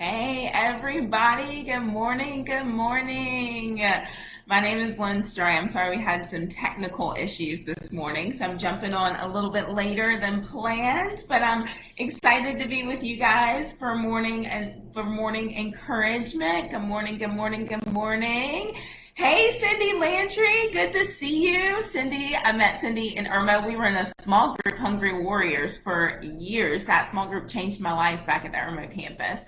Hey everybody, good morning, good morning. My name is Lynn Stray. I'm sorry we had some technical issues this morning, so I'm jumping on a little bit later than planned, but I'm excited to be with you guys for morning encouragement. Good morning, good morning, good morning. Hey, Cindy Landry, good to see you. Cindy, I met Cindy and Irma. We were in a small group, Hungry Warriors, for years. That small group changed my life back at the Irma campus.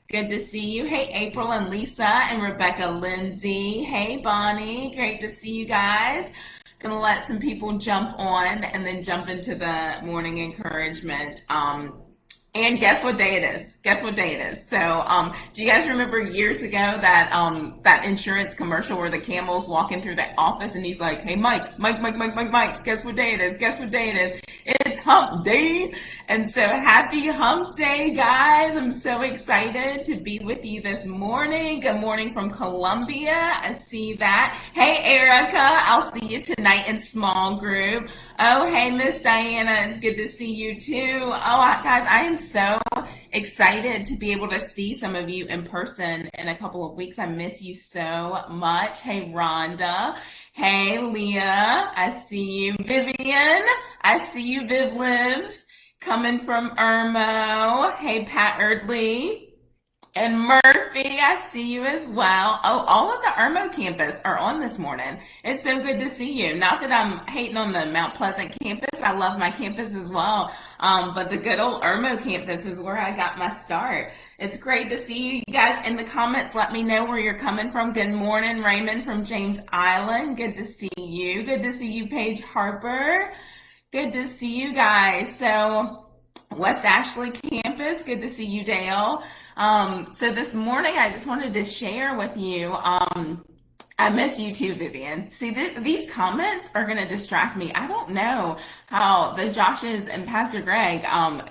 Good to see you. Hey, April and Lisa and Rebecca Lindsay. Hey, Bonnie. Great to see you guys. Gonna let some people jump on and then jump into the morning encouragement. And guess what day it is? Guess what day it is? So, do you guys remember years ago that insurance commercial where the camel's walking through the office and he's like, "Hey, Mike, guess what day it is? Guess what day it is? It's Hump Day." And so, happy Hump Day, guys! I'm so excited to be with you this morning. Good morning from Columbia. I see that. Hey, Erica, I'll see you tonight in small group. Oh, hey, Miss Diana, it's good to see you too. Oh, guys, I am so excited to be able to see some of you in person in a couple of weeks. I miss you so much. Hey, Rhonda. Hey, Leah. I see you. Vivian. I see you, Viv Lives. Coming from Irmo. Hey, Pat Erdley. And Murphy, I see you as well. Oh, all of the Irmo campus are on this morning. It's so good to see you. Not that I'm hating on the Mount Pleasant campus. I love my campus as well. But the good old Irmo campus is where I got my start. It's great to see you. You guys in the comments, let me know where you're coming from. Good morning, Raymond from James Island. Good to see you. Good to see you, Paige Harper. Good to see you guys. So West Ashley campus, good to see you, Dale. So this morning I just wanted to share with you, I miss you too, Vivian. See, these comments are going to distract me. I don't know how the Joshes and Pastor Greg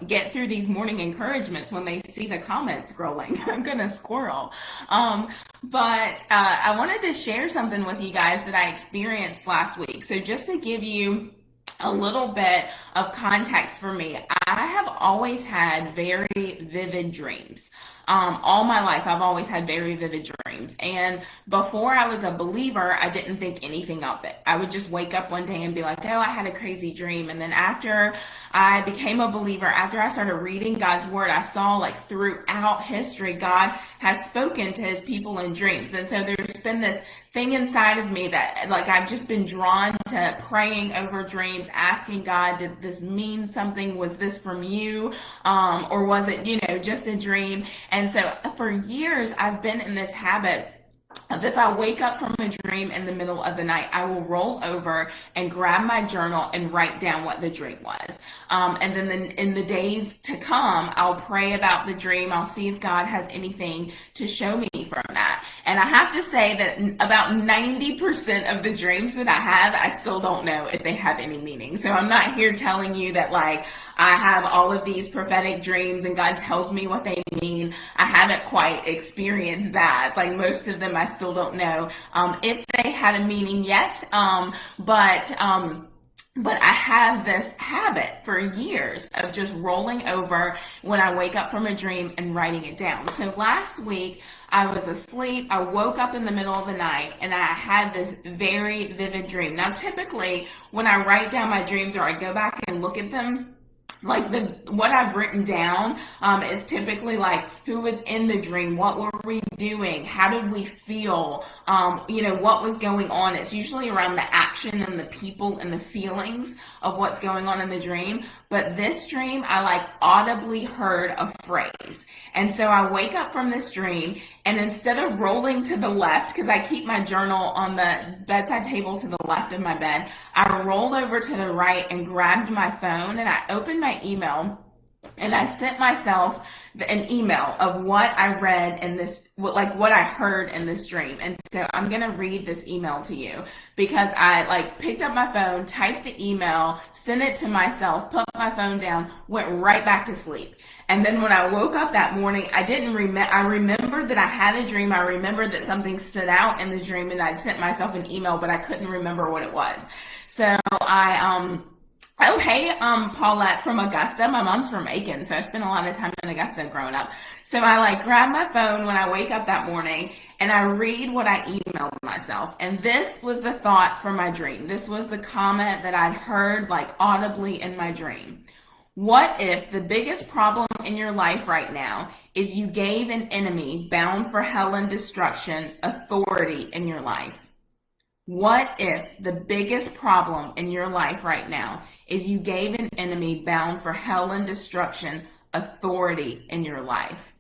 get through these morning encouragements when they see the comments scrolling. I'm going to squirrel. But I wanted to share something with you guys that I experienced last week. So just to give you a little bit of context for me, I have always had very vivid dreams. All my life, I've always had very vivid dreams. And before I was a believer, I didn't think anything of it. I would just wake up one day and be like, oh, I had a crazy dream. And then after I became a believer, after I started reading God's word, I saw like throughout history, God has spoken to his people in dreams. And so there's been this thing inside of me that like I've just been drawn to praying over dreams, asking God, did this mean something? Was this from you? Or was it, just a dream? And so for years, I've been in this habit of if I wake up from a dream in the middle of the night, I will roll over and grab my journal and write down what the dream was. And then in the days to come, I'll pray about the dream. I'll see if God has anything to show me from that. And I have to say that about 90% of the dreams that I have, I still don't know if they have any meaning. So I'm not here telling you that like I have all of these prophetic dreams and God tells me what they mean. I haven't quite experienced that. Like most of them, I still don't know if they had a meaning yet. But I have this habit for years of just rolling over when I wake up from a dream and writing it down. So last week I was asleep. I woke up in the middle of the night and I had this very vivid dream. Now, typically when I write down my dreams or I go back and look at them, like what I've written down is typically like who was in the dream, what were we doing, how did we feel, what was going on. It's usually around the action and the people and the feelings of what's going on in the dream. But this dream, I like audibly heard a phrase. And so I wake up from this dream and instead of rolling to the left, because I keep my journal on the bedside table to the left of my bed, I rolled over to the right and grabbed my phone and I opened my email and I sent myself an email of what I read in this, like what I heard in this dream. And so I'm going to read this email to you because I like picked up my phone, typed the email, sent it to myself, put my phone down, went right back to sleep. And then when I woke up that morning, I remembered that I had a dream. I remembered that something stood out in the dream and I'd sent myself an email, but I couldn't remember what it was. So I Oh, hey, Paulette from Augusta. My mom's from Macon, so I spent a lot of time in Augusta growing up. So I like grab my phone when I wake up that morning and I read what I emailed myself. And this was the thought for my dream. This was the comment that I'd heard like audibly in my dream. What if the biggest problem in your life right now is you gave an enemy bound for hell and destruction authority in your life? What if the biggest problem in your life right now is you gave an enemy bound for hell and destruction authority in your life?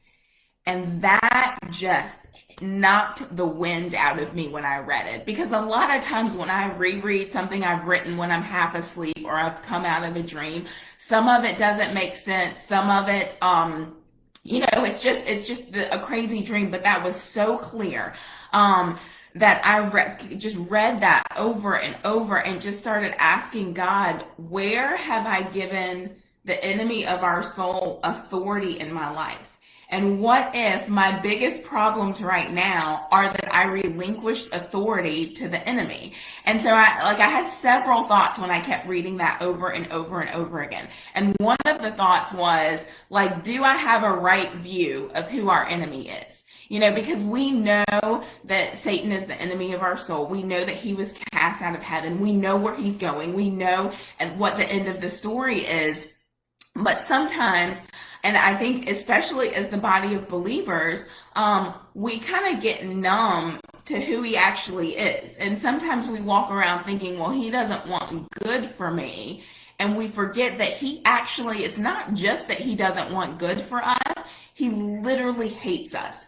And that just knocked the wind out of me when I read it. Because a lot of times when I reread something I've written when I'm half asleep or I've come out of a dream, some of it doesn't make sense. Some of it, it's just a crazy dream, but that was so clear. That just read that over and over and just started asking God, where have I given the enemy of our soul authority in my life? And what if my biggest problems right now are that I relinquished authority to the enemy? And so I had several thoughts when I kept reading that over and over and over again. And one of the thoughts was like, do I have a right view of who our enemy is? Because we know that Satan is the enemy of our soul. We know that he was cast out of heaven. We know where he's going. We know what the end of the story is. But sometimes, and I think especially as the body of believers, we kind of get numb to who he actually is. And sometimes we walk around thinking, well, he doesn't want good for me. And we forget that it's not just that he doesn't want good for us. He literally hates us.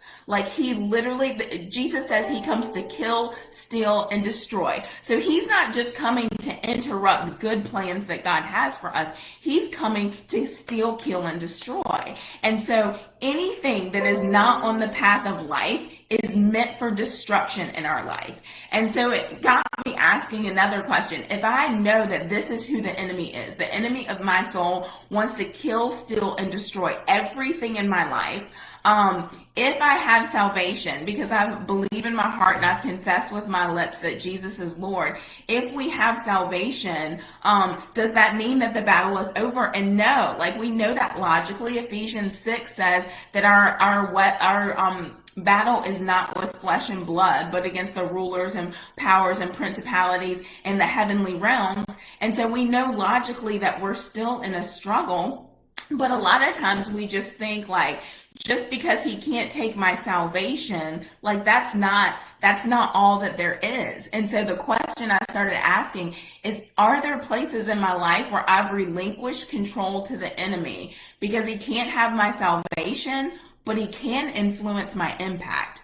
Jesus says he comes to kill, steal, and destroy. So he's not just coming to interrupt the good plans that God has for us. He's coming to steal, kill, and destroy. And so anything that is not on the path of life is meant for destruction in our life. And so it got me asking another question. If I know that this is who the enemy is, the enemy of my soul wants to kill, steal, and destroy everything in my life, if I have salvation, because I believe in my heart and I've confessed with my lips that Jesus is Lord, if we have salvation, does that mean that the battle is over? And no, we know that logically. Ephesians 6 says that our battle is not with flesh and blood, but against the rulers and powers and principalities in the heavenly realms. And so we know logically that we're still in a struggle. But a lot of times we just think just because he can't take my salvation, that's not all that there is. And so the question I started asking is, are there places in my life where I've relinquished control to the enemy because he can't have my salvation, but he can influence my impact?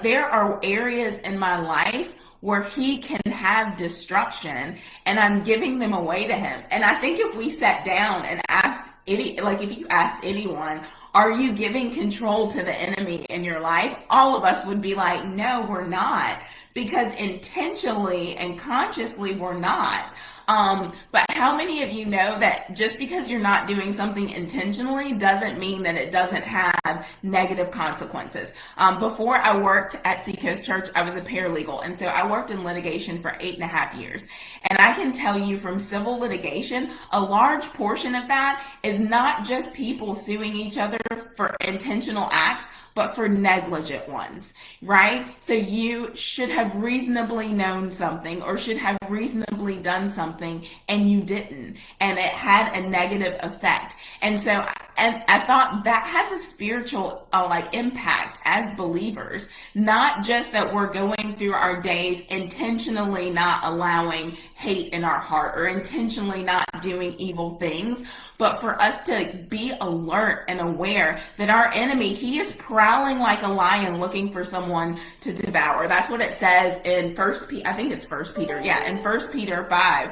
There are areas in my life where he can have destruction and I'm giving them away to him. And I think if we sat down and asked if you asked anyone, are you giving control to the enemy in your life? All of us would be like, no, we're not. Because intentionally and consciously we're not. But how many of you know that just because you're not doing something intentionally doesn't mean that it doesn't have negative consequences? Before I worked at Seacoast Church, I was a paralegal. And so I worked in litigation for 8.5 years. And I can tell you from civil litigation, a large portion of that is not just people suing each other for intentional acts, but for negligent ones, right? So you should have reasonably known something or should have reasonably done something and you didn't. And it had a negative effect. And so I thought that has a spiritual impact as believers, not just that we're going through our days intentionally not allowing hate in our heart or intentionally not doing evil things, but for us to be alert and aware that our enemy, he is prowling like a lion looking for someone to devour. That's what it says in First Peter. Yeah, in 1 Peter 5.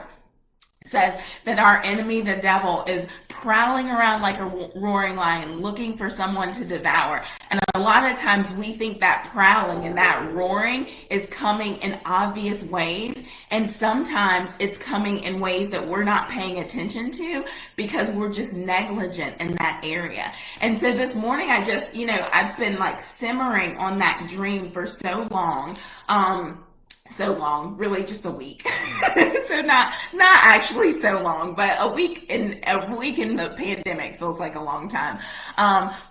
Says that our enemy, the devil, is prowling around like a roaring lion looking for someone to devour. And a lot of times we think that prowling and that roaring is coming in obvious ways. And sometimes it's coming in ways that we're not paying attention to because we're just negligent in that area. And so this morning I just, I've been simmering on that dream for so long. so long, really just a week. So not actually so long, but a week in the pandemic feels like a long time.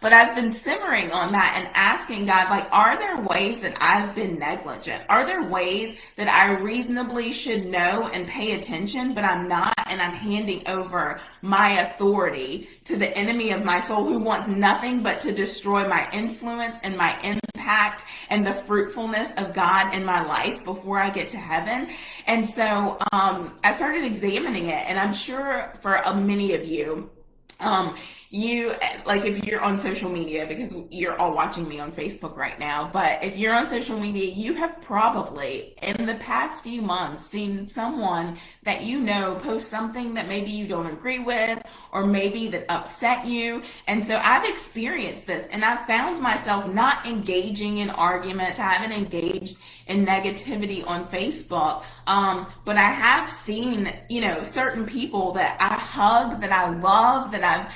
But I've been simmering on that and asking God, like, are there ways that I've been negligent? Are there ways that I reasonably should know and pay attention, but I'm not, and I'm handing over my authority to the enemy of my soul who wants nothing but to destroy my influence and my impact and the fruitfulness of God in my life before I get to heaven? And so I started examining it, and I'm sure for many of you, you like, if you're on social media, because you're all watching me on Facebook right now, but if you're on social media, you have probably in the past few months seen someone that you know post something that maybe you don't agree with, or maybe that upset you. And so I've experienced this, and I've found myself not engaging in arguments. I haven't engaged in negativity on Facebook, but I have seen, certain people that I hug, that I love, that I've,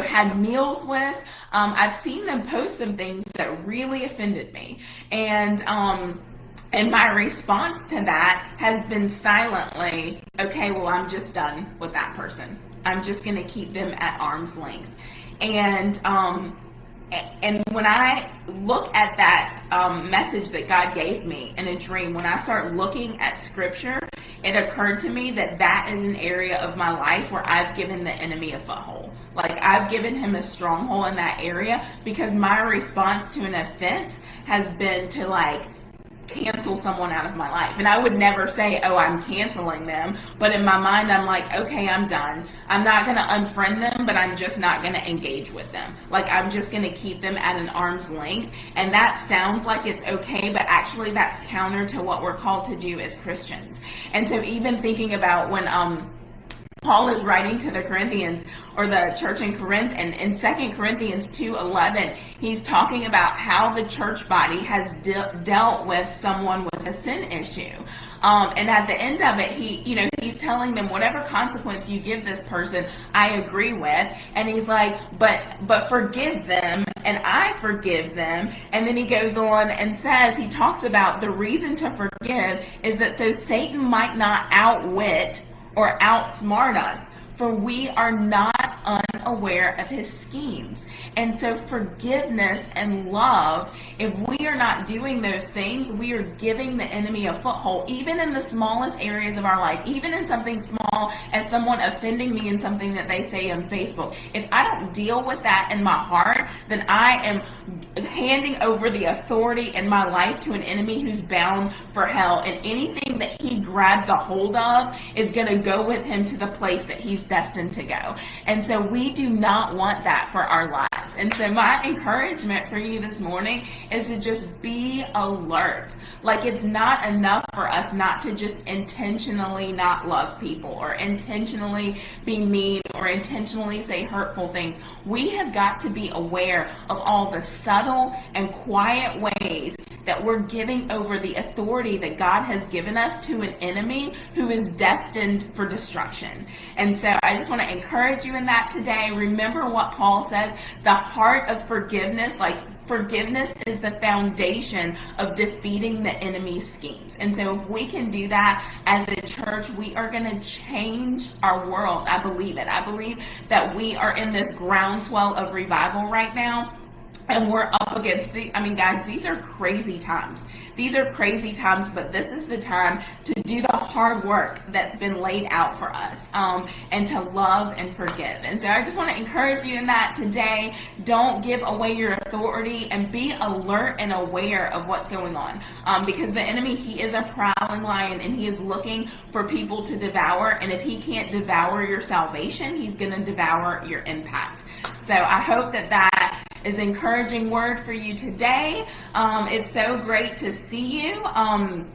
had meals with. I've seen them post some things that really offended me. And my response to that has been silently, okay, well, I'm just done with that person. I'm just going to keep them at arm's length. And when I look at that message that God gave me in a dream, when I start looking at scripture, it occurred to me that that is an area of my life where I've given the enemy a foothold. Like, I've given him a stronghold in that area, because my response to an offense has been to, like, cancel someone out of my life. And I would never say, oh, I'm canceling them, but in my mind I'm like, okay, I'm done. I'm not going to unfriend them, but I'm just not going to engage with them. Like, I'm just going to keep them at an arm's length. And that sounds like it's okay, but actually that's counter to what we're called to do as Christians. And so even thinking about when Paul is writing to the Corinthians, or the church in Corinth, and in 2 Corinthians 2:11, he's talking about how the church body has dealt with someone with a sin issue. And at the end of it, he's telling them, whatever consequence you give this person, I agree with. And he's like, but forgive them, and I forgive them. And then he goes on and says, he talks about the reason to forgive is that so Satan might not outwit or outsmart us, for we are not unaware of his schemes. And so forgiveness and love, if we are not doing those things, we are giving the enemy a foothold, even in the smallest areas of our life, even in something small as someone offending me in something that they say on Facebook. If I don't deal with that in my heart, then I am handing over the authority in my life to an enemy who's bound for hell. And anything that he grabs a hold of is going to go with him to the place that he's destined to go. And so we do not want that for our lives. And so my encouragement for you this morning is to just be alert. Like, it's not enough for us not to just intentionally not love people, or intentionally be mean, or intentionally say hurtful things. We have got to be aware of all the subtle and quiet ways that we're giving over the authority that God has given us to an enemy who is destined for destruction. And so I just want to encourage you in that today. Remember what Paul says, the heart of forgiveness, like, forgiveness is the foundation of defeating the enemy's schemes. And so if we can do that as a church, we are going to change our world. I believe it. I believe that we are in this groundswell of revival right now. And we're up against guys, these are crazy times. These are crazy times, but this is the time to do the hard work that's been laid out for us, and to love and forgive. And so I just want to encourage you in that today. Don't give away your authority, and be alert and aware of what's going on. Because the enemy, he is a prowling lion, and he is looking for people to devour. And if he can't devour your salvation, he's going to devour your impact. So I hope that is encouraging word for you today. It's so great to see you. I'm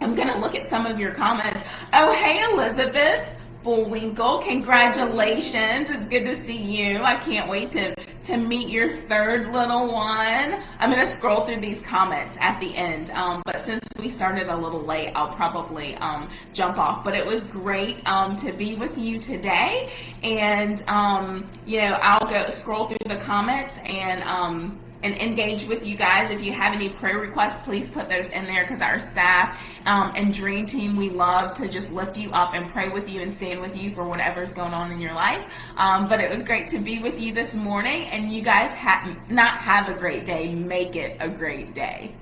going to look at some of your comments. Oh, hey, Elizabeth Bullwinkle, congratulations. It's good to see you. I can't wait to meet your third little one. I'm going to scroll through these comments at the end, but since we started a little late, I'll probably jump off. But it was great to be with you today, and I'll go scroll through the comments and and engage with you guys. If you have any prayer requests, please put those in there, because our staff and Dream Team, we love to just lift you up and pray with you and stand with you for whatever's going on in your life. But it was great to be with you this morning, and you guys not have a great day. Make it a great day.